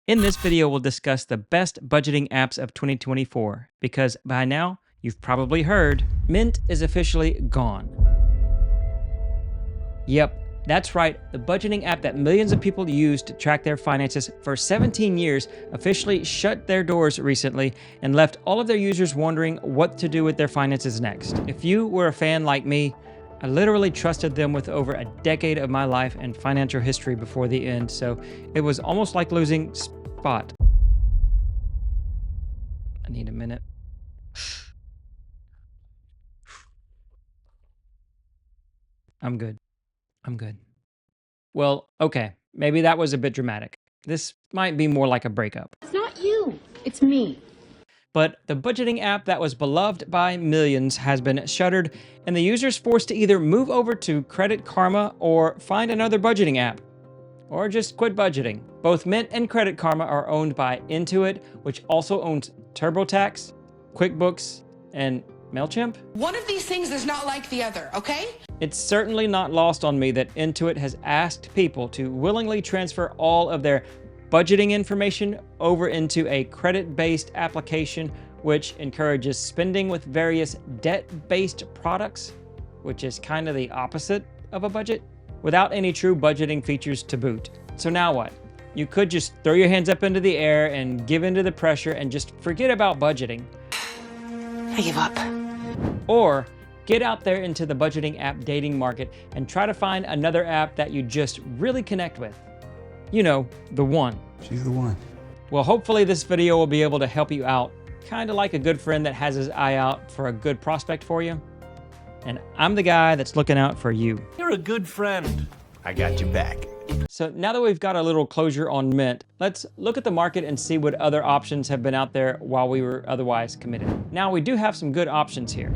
In this video, we'll discuss the best budgeting apps of 2024 because by now, you've probably heard, Mint is officially gone. Yep, that's right, the budgeting app that millions of people use to track their finances for 17 years officially shut their doors recently and left all of their users wondering what to do with their finances next. If you were a fan like me, I literally trusted them with over a decade of my life and financial history before the end, so it was almost like losing Spot. I need a minute. I'm good. Well, okay, maybe that was a bit dramatic. This might be more like a breakup. It's not you, it's me. But the budgeting app that was beloved by millions has been shuttered, and the user's forced to either move over to Credit Karma or find another budgeting app, or just quit budgeting. Both Mint and Credit Karma are owned by Intuit, which also owns TurboTax, QuickBooks, and MailChimp. One of these things is not like the other, okay? It's certainly not lost on me that Intuit has asked people to willingly transfer all of their budgeting information over into a credit-based application which encourages spending with various debt-based products, which is kind of the opposite of a budget, without any true budgeting features to boot. So now what? You could just throw your hands up into the air and give into the pressure and just forget about budgeting. I give up. Or get out there into the budgeting app dating market and try to find another app that you just really connect with. You know, the one. She's the one. Well, hopefully this video will be able to help you out, kind of like a good friend that has his eye out for a good prospect for you. And I'm the guy that's looking out for you. You're a good friend. I got you back. So now that we've got a little closure on Mint, let's look at the market and see what other options have been out there while we were otherwise committed. Now we do have some good options here.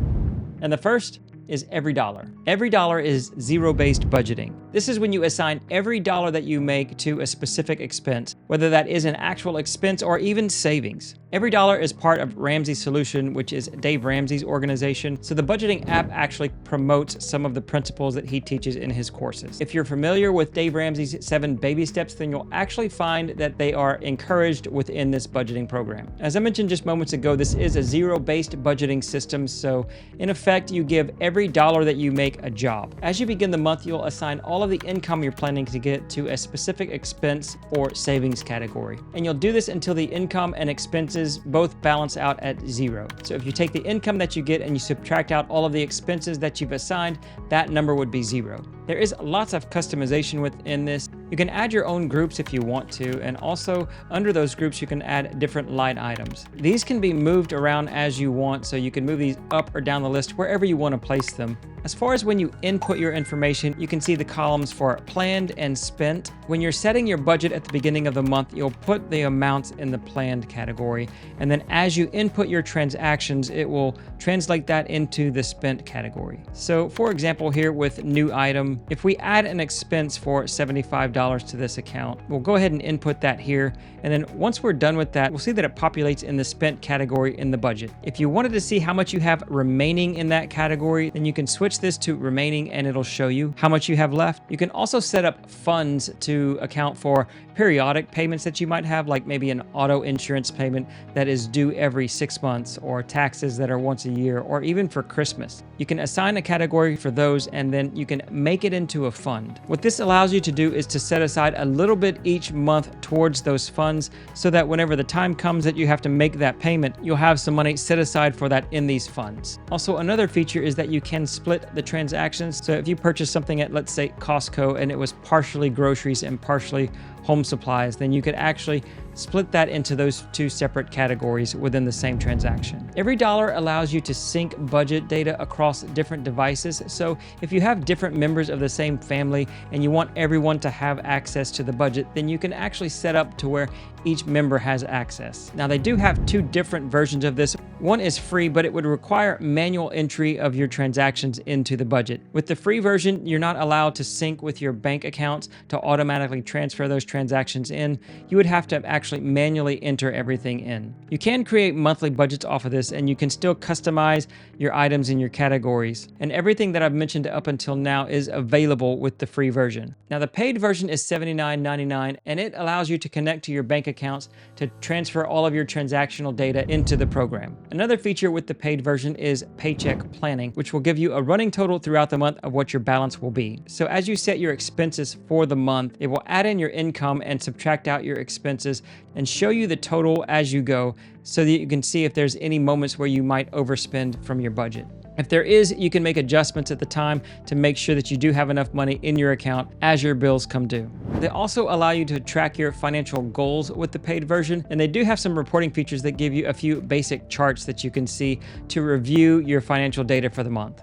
And the first is EveryDollar. EveryDollar is zero-based budgeting. This is when you assign every dollar that you make to a specific expense, whether that is an actual expense or even savings. EveryDollar is part of Ramsey's Solution, which is Dave Ramsey's organization, so the budgeting app actually promotes some of the principles that he teaches in his courses. If you're familiar with Dave Ramsey's 7 baby steps, then you'll actually find that they are encouraged within this budgeting program. As I mentioned just moments ago, this is a zero-based budgeting system, so in effect, you give every dollar that you make a job. As you begin the month, you'll assign all of the income you're planning to get to a specific expense or savings category. And you'll do this until the income and expenses both balance out at zero. So if you take the income that you get and you subtract out all of the expenses that you've assigned, that number would be zero. There is lots of customization within this. You can add your own groups if you want to, and also under those groups you can add different line items. These can be moved around as you want, so you can move these up or down the list wherever you want to place them. As far as when you input your information, you can see the columns for planned and spent. When you're setting your budget at the beginning of the month, you'll put the amounts in the planned category, and then as you input your transactions, it will translate that into the spent category. So for example here with new item, if we add an expense for $75 to this account, we'll go ahead and input that here, and then once we're done with that, we'll see that it populates in the spent category in the budget. If you wanted to see how much you have remaining in that category, then you can switch this to remaining and it'll show you how much you have left. You can also set up funds to account for periodic payments that you might have, like maybe an auto insurance payment that is due every 6 months, or taxes that are once a year, or even for Christmas. You can assign a category for those and then you can make it into a fund. What this allows you to do is to set aside a little bit each month towards those funds so that whenever the time comes that you have to make that payment, you'll have some money set aside for that in these funds. Also, another feature is that you can split the transactions. So if you purchase something at, let's say, Costco, and it was partially groceries and partially home supplies, then you could actually split that into those two separate categories within the same transaction. EveryDollar allows you to sync budget data across different devices. So if you have different members of the same family and you want everyone to have access to the budget, then you can actually set up to where each member has access. Now they do have 2 different versions of this. One is free, but it would require manual entry of your transactions into the budget. With the free version, you're not allowed to sync with your bank accounts to automatically transfer those transactions in. You would have to actually actually manually enter everything in. You can create monthly budgets off of this, and you can still customize your items in your categories. And everything that I've mentioned up until now is available with the free version. Now, the paid version is $79.99, and it allows you to connect to your bank accounts to transfer all of your transactional data into the program. Another feature with the paid version is paycheck planning, which will give you a running total throughout the month of what your balance will be. So as you set your expenses for the month, it will add in your income and subtract out your expenses and show you the total as you go so that you can see if there's any moments where you might overspend from your budget. If there is, you can make adjustments at the time to make sure that you do have enough money in your account as your bills come due. They also allow you to track your financial goals with the paid version, and they do have some reporting features that give you a few basic charts that you can see to review your financial data for the month.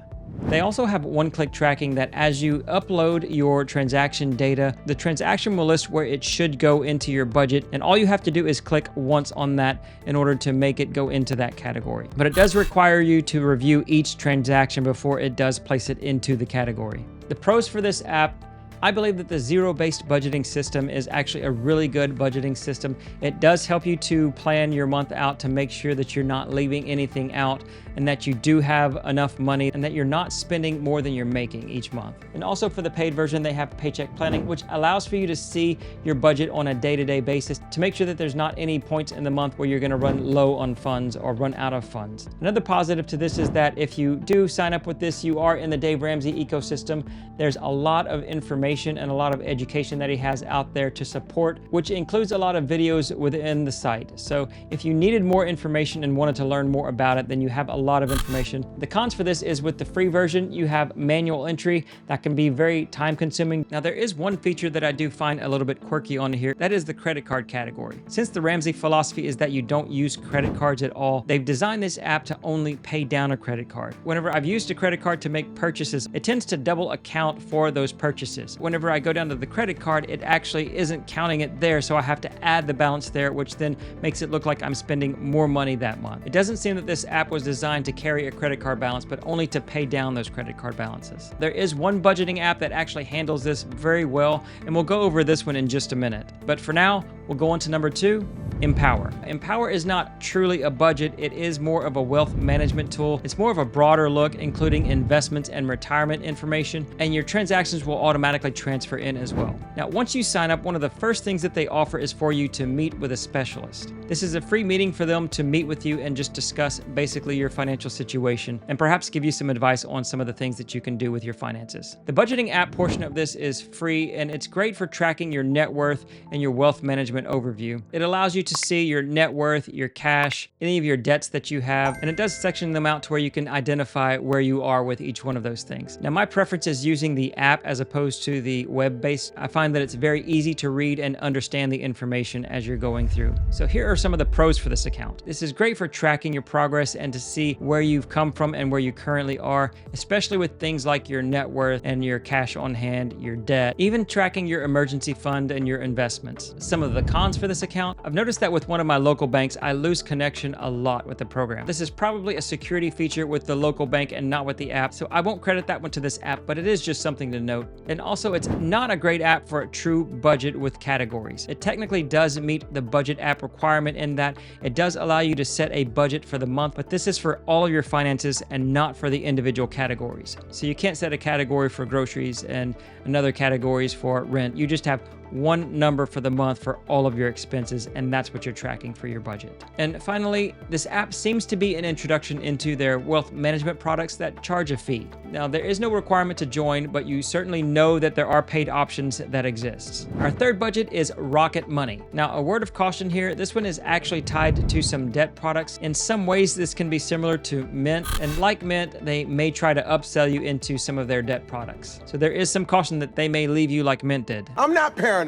They also have one-click tracking that as you upload your transaction data, the transaction will list where it should go into your budget, and all you have to do is click once on that in order to make it go into that category. But it does require you to review each transaction before it does place it into the category. The pros for this app: I believe that the zero-based budgeting system is actually a really good budgeting system. It does help you to plan your month out to make sure that you're not leaving anything out and that you do have enough money and that you're not spending more than you're making each month. And also for the paid version, they have paycheck planning, which allows for you to see your budget on a day-to-day basis to make sure that there's not any points in the month where you're gonna run low on funds or run out of funds. Another positive to this is that if you do sign up with this, you are in the Dave Ramsey ecosystem. There's a lot of information and a lot of education that he has out there to support, which includes a lot of videos within the site. So if you needed more information and wanted to learn more about it, then you have a lot of information. The cons for this is with the free version, you have manual entry that can be very time consuming. Now, there is one feature that I do find a little bit quirky on here. That is the credit card category. Since the Ramsey philosophy is that you don't use credit cards at all, they've designed this app to only pay down a credit card. Whenever I've used a credit card to make purchases, it tends to double account for those purchases. Whenever I go down to the credit card, it actually isn't counting it there, so I have to add the balance there, which then makes it look like I'm spending more money that month. It doesn't seem that this app was designed to carry a credit card balance, but only to pay down those credit card balances. There is one budgeting app that actually handles this very well, and we'll go over this one in just a minute. But for now, we'll go on to number 2, Empower. Empower is not truly a budget, it is more of a wealth management tool. It's more of a broader look, including investments and retirement information, and your transactions will automatically transfer in as well. Now, once you sign up, one of the first things that they offer is for you to meet with a specialist. This is a free meeting for them to meet with you and just discuss basically your financial situation and perhaps give you some advice on some of the things that you can do with your finances. The budgeting app portion of this is free, and it's great for tracking your net worth and your wealth management overview. It allows you to see your net worth, your cash, any of your debts that you have, and it does section them out to where you can identify where you are with each one of those things. Now, my preference is using the app as opposed to the web-based. I find that it's very easy to read and understand the information as you're going through. So here are some of the pros for this account. This is great for tracking your progress and to see where you've come from and where you currently are, especially with things like your net worth and your cash on hand, your debt, even tracking your emergency fund and your investments. Some of the cons for this account: I've noticed that with one of my local banks, I lose connection a lot with the program. This is probably a security feature with the local bank and not with the app, so I won't credit that one to this app, but it is just something to note. And also, it's not a great app for a true budget with categories. It technically does meet the budget app requirement in that it does allow you to set a budget for the month, but this is for all of your finances and not for the individual categories. So you can't set a category for groceries and another categories for rent. You just have one number for the month for all of your expenses, and that's what you're tracking for your budget. And finally, this app seems to be an introduction into their wealth management products that charge a fee. Now, there is no requirement to join, but you certainly know that there are paid options that exist. Our third budget is Rocket Money. Now, a word of caution here, this one is actually tied to some debt products. In some ways, this can be similar to Mint, and like Mint, they may try to upsell you into some of their debt products. So there is some caution that they may leave you like Mint did. I'm not paranoid.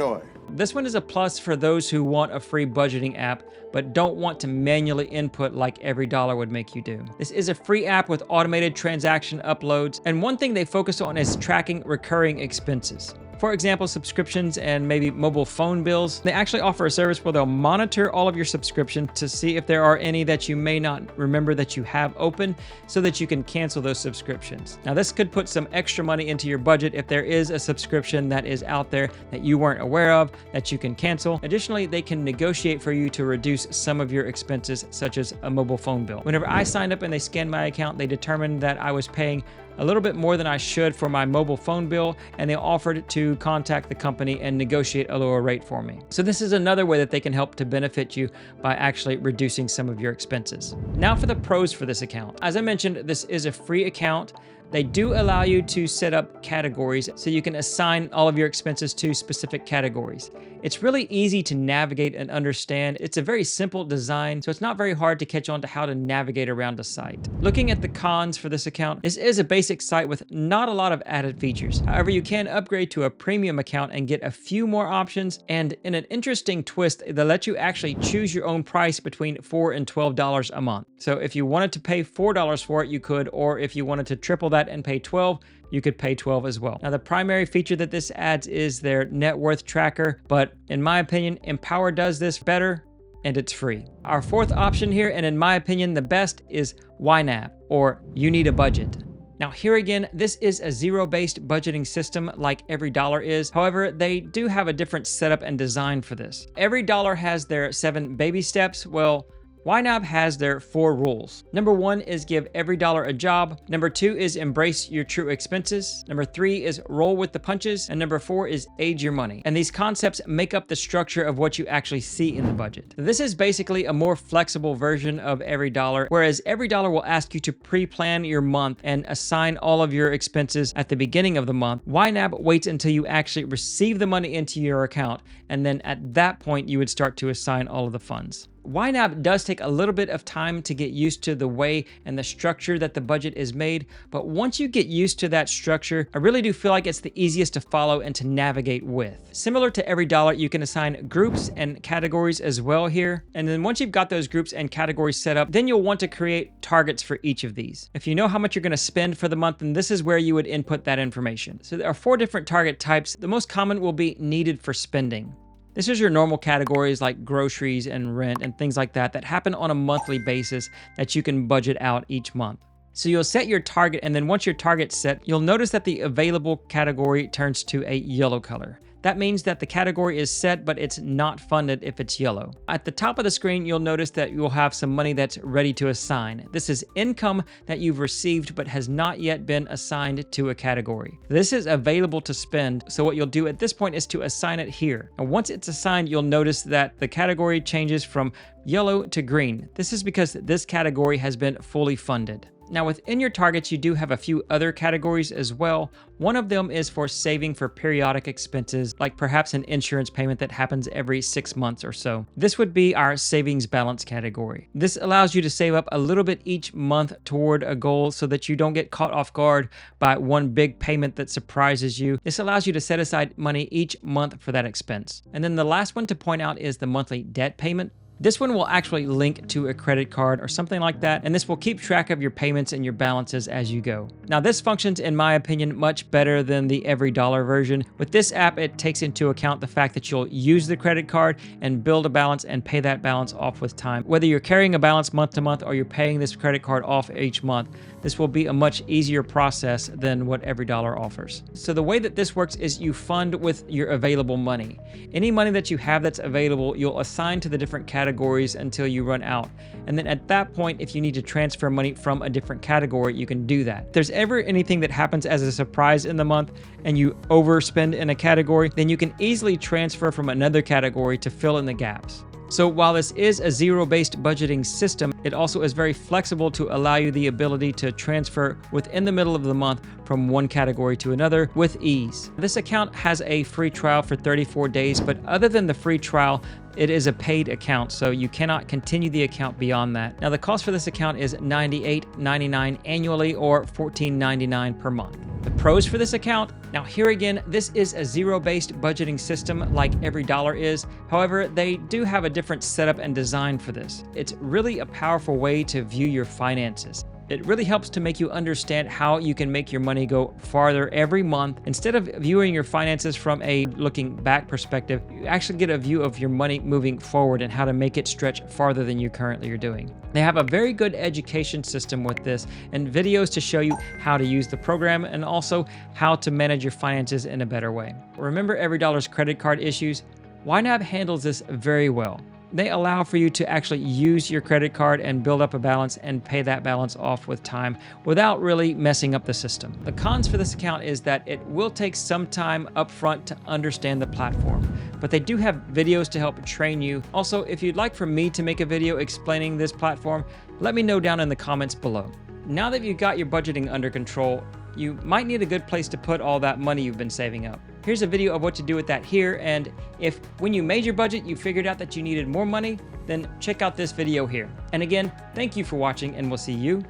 This one is a plus for those who want a free budgeting app, but don't want to manually input like every dollar would make you do. This is a free app with automated transaction uploads, and one thing they focus on is tracking recurring expenses. For example, subscriptions and maybe mobile phone bills. They actually offer a service where they'll monitor all of your subscriptions to see if there are any that you may not remember that you have open so that you can cancel those subscriptions. Now, this could put some extra money into your budget if there is a subscription that is out there that you weren't aware of that you can cancel. Additionally, they can negotiate for you to reduce some of your expenses, such as a mobile phone bill. Whenever I signed up and they scanned my account, they determined that I was paying a little bit more than I should for my mobile phone bill, and they offered to contact the company and negotiate a lower rate for me. So this is another way that they can help to benefit you by actually reducing some of your expenses. Now for the pros for this account. As I mentioned, this is a free account. They do allow you to set up categories so you can assign all of your expenses to specific categories. It's really easy to navigate and understand. It's a very simple design, so it's not very hard to catch on to how to navigate around a site. Looking at the cons for this account, this is a basic site with not a lot of added features. However, you can upgrade to a premium account and get a few more options, and in an interesting twist, they let you actually choose your own price between $4 and $12 a month. So if you wanted to pay $4 for it, you could, or if you wanted to triple that and pay $12, you could pay $12 as well. Now, the primary feature that this adds is their net worth tracker, but in my opinion, Empower does this better, and it's free. Our fourth option here, and in my opinion, the best, is YNAB, or You Need a Budget. Now, here again, this is a zero-based budgeting system like Every Dollar is. However, they do have a different setup and design for this. Every Dollar has their 7 baby steps. Well, YNAB has their 4 rules. Number 1 is give every dollar a job. Number 2 is embrace your true expenses. Number 3 is roll with the punches. And number 4 is age your money. And these concepts make up the structure of what you actually see in the budget. This is basically a more flexible version of Every Dollar, whereas Every Dollar will ask you to pre-plan your month and assign all of your expenses at the beginning of the month. YNAB waits until you actually receive the money into your account, and then at that point you would start to assign all of the funds. YNAB does take a little bit of time to get used to the way and the structure that the budget is made, but once you get used to that structure, I really do feel like it's the easiest to follow and to navigate with. Similar to Every Dollar, you can assign groups and categories as well here, and then once you've got those groups and categories set up, then you'll want to create targets for each of these. If you know how much you're going to spend for the month, then this is where you would input that information. So there are 4 different target types. The most common will be needed for spending. This is your normal categories like groceries and rent and things like that happen on a monthly basis that you can budget out each month. So you'll set your target, and then once your target's set, you'll notice that the available category turns to a yellow color. That means that the category is set, but it's not funded if it's yellow. At the top of the screen, you'll notice that you'll have some money that's ready to assign. This is income that you've received but has not yet been assigned to a category. This is available to spend, so what you'll do at this point is to assign it here. And once it's assigned, you'll notice that the category changes from yellow to green. This is because this category has been fully funded. Now, within your targets, you do have a few other categories as well. One of them is for saving for periodic expenses, like perhaps an insurance payment that happens every 6 months or so. This would be our savings balance category. This allows you to save up a little bit each month toward a goal so that you don't get caught off guard by one big payment that surprises you. This allows you to set aside money each month for that expense. And then the last one to point out is the monthly debt payment. This one will actually link to a credit card or something like that, and this will keep track of your payments and your balances as you go. Now, this functions, in my opinion, much better than the Every Dollar version. With this app, it takes into account the fact that you'll use the credit card and build a balance and pay that balance off with time. Whether you're carrying a balance month to month or you're paying this credit card off each month, this will be a much easier process than what Every Dollar offers. So the way that this works is you fund with your available money. Any money that you have that's available, you'll assign to the different categories until you run out. And then at that point, if you need to transfer money from a different category, you can do that. If there's ever anything that happens as a surprise in the month and you overspend in a category, then you can easily transfer from another category to fill in the gaps. So while this is a zero-based budgeting system, it also is very flexible to allow you the ability to transfer within the middle of the month from one category to another with ease. This account has a free trial for 34 days, but other than the free trial, it is a paid account, so you cannot continue the account beyond that. Now, the cost for this account is $98.99 annually or $14.99 per month. The pros for this account? Now, here again, this is a zero-based budgeting system like Every Dollar is. However, they do have a different setup and design for this. It's really a powerful way to view your finances. It really helps to make you understand how you can make your money go farther every month. Instead of viewing your finances from a looking back perspective, you actually get a view of your money moving forward and how to make it stretch farther than you currently are doing. They have a very good education system with this and videos to show you how to use the program and also how to manage your finances in a better way. Remember EveryDollar's credit card issues? YNAB handles this very well. They allow for you to actually use your credit card and build up a balance and pay that balance off with time without really messing up the system. The cons for this account is that it will take some time upfront to understand the platform, but they do have videos to help train you. Also, if you'd like for me to make a video explaining this platform, let me know down in the comments below. Now that you've got your budgeting under control, you might need a good place to put all that money you've been saving up. Here's a video of what to do with that here, and if when you made your budget you figured out that you needed more money, then check out this video here. And again, thank you for watching, and we'll see you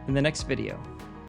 in the next video.